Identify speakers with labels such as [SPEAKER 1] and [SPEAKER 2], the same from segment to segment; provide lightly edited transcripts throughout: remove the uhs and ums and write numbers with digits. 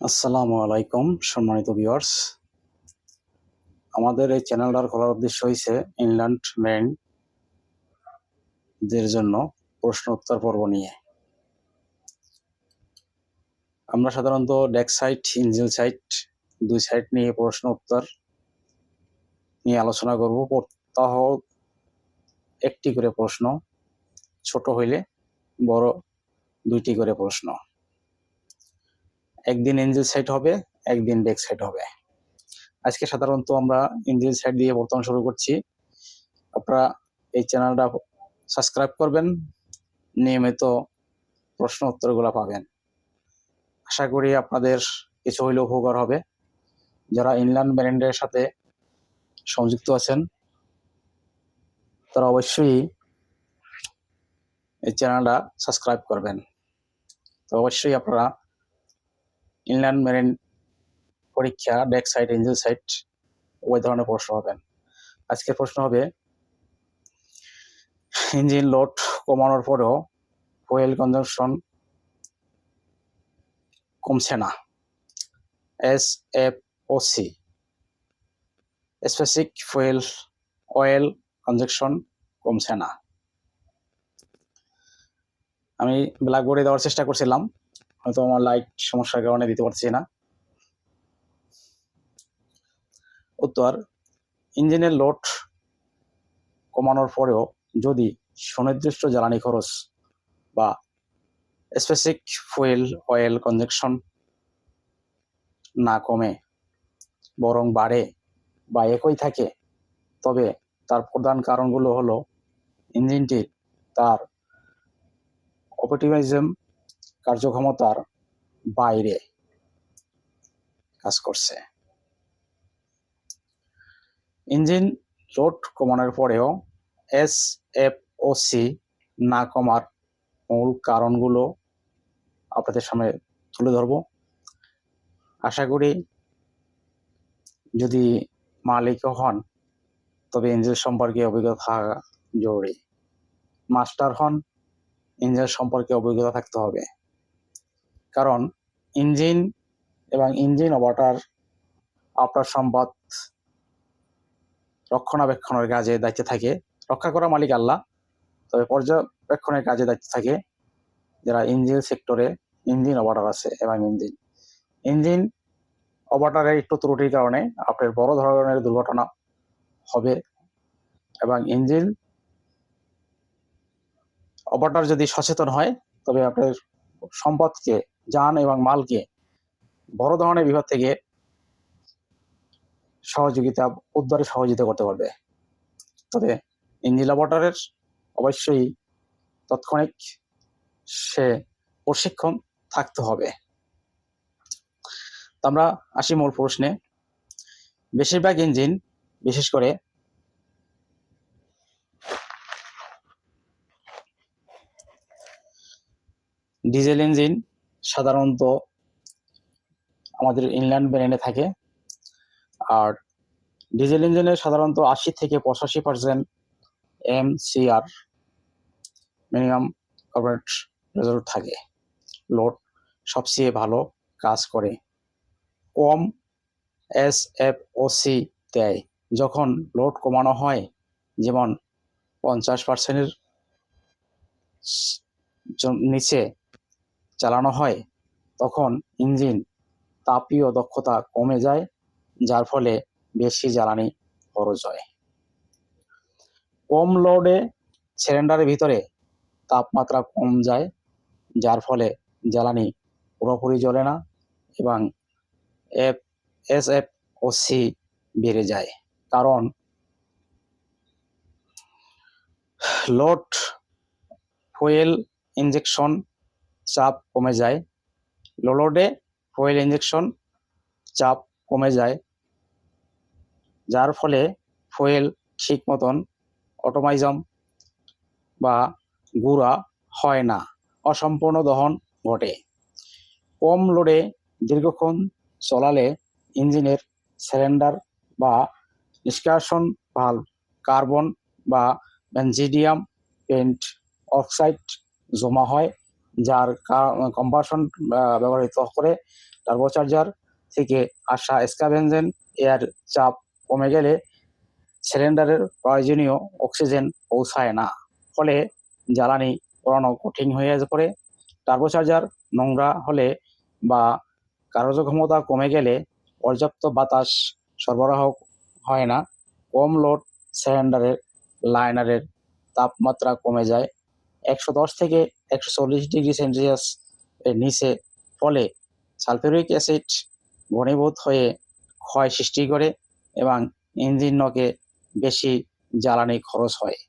[SPEAKER 1] আসসালামু আলাইকুম সম্মানিত ভিউয়ার্স। আমাদের এই চ্যানেলটার খোলার উদ্দেশ্য হইছে ইনল্যান্ড মেরিনদের জন্য প্রশ্ন উত্তর পর্ব নিয়ে। আমরা সাধারণত ডেক সাইট, ইঞ্জিন সাইট দুই সাইট নিয়ে প্রশ্ন উত্তর নিয়ে আলোচনা করব। প্রত্যহ একটি করে প্রশ্ন, ছোট হইলে বড় দুইটি করে প্রশ্ন। একদিন ইঞ্জিন সাইট হবে, একদিন ডেক সাইট হবে। আজকে সাধারণত আমরা ইঞ্জিন সাইট দিয়ে বর্তমান শুরু করছি। আপনারা এই চ্যানেলটা সাবস্ক্রাইব করবেন, নিয়মিত প্রশ্ন উত্তরগুলো পাবেন। আশা করি আপনাদের কিছু হইলেও উপকার হবে। যারা ইনল্যান্ড মেরিনের সাথে সংযুক্ত আছেন তারা অবশ্যই এই চ্যানেলটা সাবস্ক্রাইব করবেন। তো অবশ্যই আপনারা ইনল্যান্ড মেরিন পরীক্ষা, ডেক সাইট, ইঞ্জিন সাইট ওই ধরনের প্রশ্ন পাবেন। আজকের প্রশ্ন হবে, ইঞ্জিন লোড কমানোর পরেও ফুয়েল কনজাম্পশন কমছে না। SFOC, specific fuel oil consumption কমছে না। আমি ব্ল্যাকবোর্ডে দেওয়ার চেষ্টা করছিলাম, হয়তো আমার লাইট সমস্যার কারণে দিতে পারছি না। উত্তর, ইঞ্জিনের লোড কমানোর পরেও যদি সুনির্দিষ্ট জ্বালানি খরচ বা স্পেসিফিক ফুয়েল অয়েল কনজাম্পশন না কমে, বরং বাড়ে বা একই থাকে, তবে তার প্রধান কারণগুলো হলো ইঞ্জিনটি তার অপটিমাইজম কার্যক্ষমতার বাইরে কাজ করছে। ইঞ্জিন লোড কমানোর পরেও SFOC না কমার মূল কারণগুলো আপনাদের সামনে তুলে ধরব। আশা করি যদি মালিকও হন তবে ইঞ্জিন সম্পর্কে অভিজ্ঞতা থাকা জরুরি। মাস্টার হন, ইঞ্জিন সম্পর্কে অভিজ্ঞতা থাকতে হবে। কারণ ইঞ্জিন এবং ইঞ্জিন অপারেটর আপনার সম্পদ রক্ষণাবেক্ষণের কাজে দায়িত্বে থাকে। রক্ষা করা মালিক আল্লাহ, তবে পর্যবেক্ষণের কাজে দায়িত্ব থাকে যারা ইঞ্জিন সেক্টরে ইঞ্জিন অপারেটর আছে। এবং ইঞ্জিন অপারেটরের একটু ত্রুটির কারণে আপনার বড় ধরনের দুর্ঘটনা হবে। এবং ইঞ্জিন অপারেটর যদি সচেতন হয় তবে আপনার সম্পদকে, যান এবং মালকে বড় ধরনের বিপদ থেকে উদ্ধারে সহযোগিতা করতে পারবে। তবে ইঞ্জিন অপারেটরের অবশ্যই তাৎক্ষণিক সে প্রশিক্ষণ থাকতে হবে। আমরা আসি মূল প্রশ্নে। বেশিরভাগ ইঞ্জিন, বিশেষ করে ডিজেল ইঞ্জিন সাধারণত আমাদের ইনল্যান্ড মেরিনে থাকে। আর ডিজেল ইঞ্জিনের সাধারণত 80 থেকে 85% MCR, মিনিমাম কার্বোরেট রেজাল্ট থাকে। লোড সবচেয়ে ভালো কাজ করে, কম SFOC দেয়। যখন লোড কমানো হয়, যেমন 50%-এর নিচে চালানো হয়, তখন ইঞ্জিন তাপীয় দক্ষতা কমে যায়, যার ফলে বেশি জ্বালানি খরচ হয়। কম লোডে সিলিন্ডারের ভিতরে তাপমাত্রা কম যায়, যার ফলে জ্বালানি পুরোপুরি জ্বলে না এবং SFOC বেড়ে যায়। কারণ লোড ফুয়েল ইঞ্জেকশন চাপ কমে যায়, লো লোডে ফুয়েল ইঞ্জেকশন চাপ কমে যায়, যার ফলে ফুয়েল ঠিক মতন অটোমাইজম বা গুঁড়া হয় না, অসম্পূর্ণ দহন ঘটে। কম লোডে দীর্ঘক্ষণ চলালে ইঞ্জিনের সিলিন্ডার বা নিষ্কাশন ভালভ কার্বন বা বেনজিডিয়াম পেন্ট অক্সাইড জমা হয় যার কম্বাসন ব্যবহৃত করে টার্বোচার্জার থেকে আসা স্ক্যাভেঞ্জেন এয়ার চাপ কমে গেলে সিলিন্ডারের প্রয়োজনীয় অক্সিজেন পৌঁছায় না, ফলে জ্বালানি পোড়ানো কঠিন হয়ে পড়ে। টার্বোচার্জার নোংরা হলে বা কার্যক্ষমতা কমে গেলে পর্যাপ্ত বাতাস সরবরাহ হয় না, কম লোড সিলিন্ডারের লাইনারের তাপমাত্রা কমে যায় 110 থেকে 140 ডিগ্রি সেলসিয়াস এর নিচে, ফলে সালফিউরিক অ্যাসিড ঘনীভূত হয়ে ক্ষয় সৃষ্টি করে এবং ইঞ্জিন নকে বেশি জ্বালানি খরচ হয়।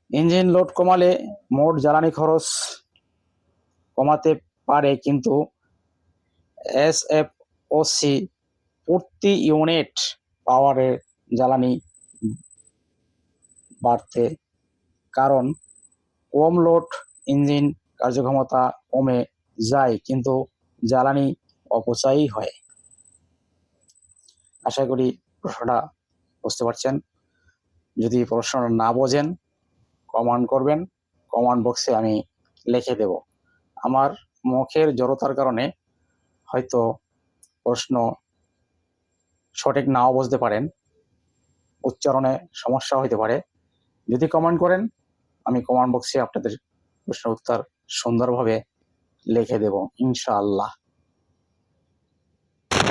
[SPEAKER 1] ইঞ্জিন লোড কমালে মোট জ্বালানি খরচ কমাতে পারে, কিন্তু এসএফওসি প্রতি ইউনিট পাওয়ারের জ্বালানি বাড়তে, কারণ কম লোড ইঞ্জিন কার্যক্ষমতা কমে যায় কিন্তু জ্বালানি অপচয়ই হয়। আশা করি প্রশ্নটা বুঝতে পারছেন। যদি প্রশ্নটা না বোঝেন কমেন্ট করবেন, কমেন্ট বক্সে আমি লিখে দেব। আমার মুখের জড়তার কারণে হয়তো প্রশ্ন সঠিক নাও বুঝতে পারেন, উচ্চারণে সমস্যা হতে পারে। যদি কমেন্ট করেন আমি কমেন্ট বক্সে আপনাদের প্রশ্ন উত্তর সুন্দরভাবে লিখে দেব ইনশাআল্লাহ।